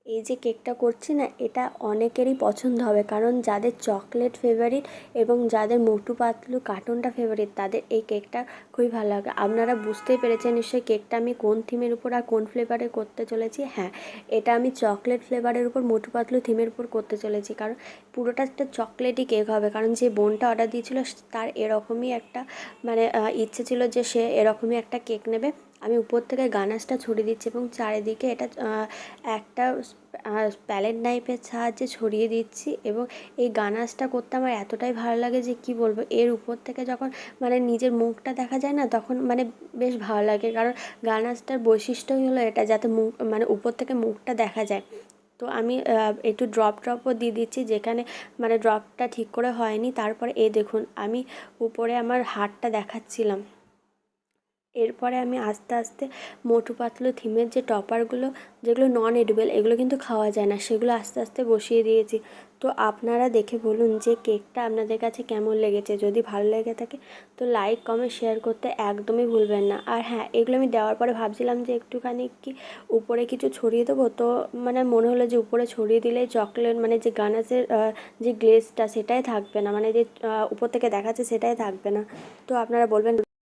এই যে কেকটা করছি না, এটা অনেকেরই পছন্দ হবে, কারণ যাদের চকলেট ফেভারিট এবং যাদের মোটু পাতলু কার্টুনটা ফেভারিট তাদের এই কেকটা খুবই ভালো লাগে। আপনারা বুঝতেই পেরেছেন নিশ্চয়ই কেকটা আমি কোন থিমের উপর আর কোন ফ্লেভারে করতে চলেছি। হ্যাঁ, এটা আমি চকলেট ফ্লেভারের উপর মোটু পাতলু থিমের উপর করতে চলেছি, কারণ পুরোটা একটা চকলেটই কেক হবে। কারণ যে বোনটা অর্ডার দিয়েছিল তার এরকমই একটা মানে ইচ্ছে ছিল যে সে এরকমই একটা কেক নেবে। আমি উপর থেকে গানাশটা ছড়িয়ে দিচ্ছি এবং চারিদিকে এটা একটা প্যালেট নাইফের সাহায্যে ছড়িয়ে দিচ্ছি। এবং এই গানাশটা করতে আমার এতটাই ভালো লাগে যে কি বলবো, এর উপর থেকে যখন মানে নিজের মুখটা দেখা যায় না, তখন মানে বেশ ভালো লাগে। কারণ গানাশটার বৈশিষ্ট্যই হলো এটা, যাতে মুখ মানে উপর থেকে মুখটা দেখা যায়। তো আমি একটু ড্রপও দিয়ে দিচ্ছি যেখানে মানে ড্রপটা ঠিক করে হয়নি। তারপরে এই দেখুন আমি উপরে আমার হাতটা দেখাচ্ছিলাম। এরপরে আমি আস্তে আস্তে মোটু পাতলু থিমের যে টপারগুলো, যেগুলো নন এডিবল, এগুলো কিন্তু খাওয়া যায় না, সেগুলো আস্তে আস্তে বসিয়ে দিয়েছি। তো আপনারা দেখে বলুন যে কেকটা আপনাদের কাছে কেমন লেগেছে। যদি ভালো লেগে থাকে তো লাইক কমেন্ট শেয়ার করতে একদমই ভুলবেন না। আর হ্যাঁ, এগুলো আমি দেওয়ার পরে ভাবছিলাম যে একটুখানি কি উপরে কিছু ছড়িয়ে দেবো, তো মানে মনে হলো যে উপরে ছড়িয়ে দিলে চকলেট মানে যে গানাশের যে গ্লেজটা সেটাই থাকবে না, মানে যে উপর থেকে দেখাচ্ছে সেটাই থাকবে না। তো আপনারা বলবেন।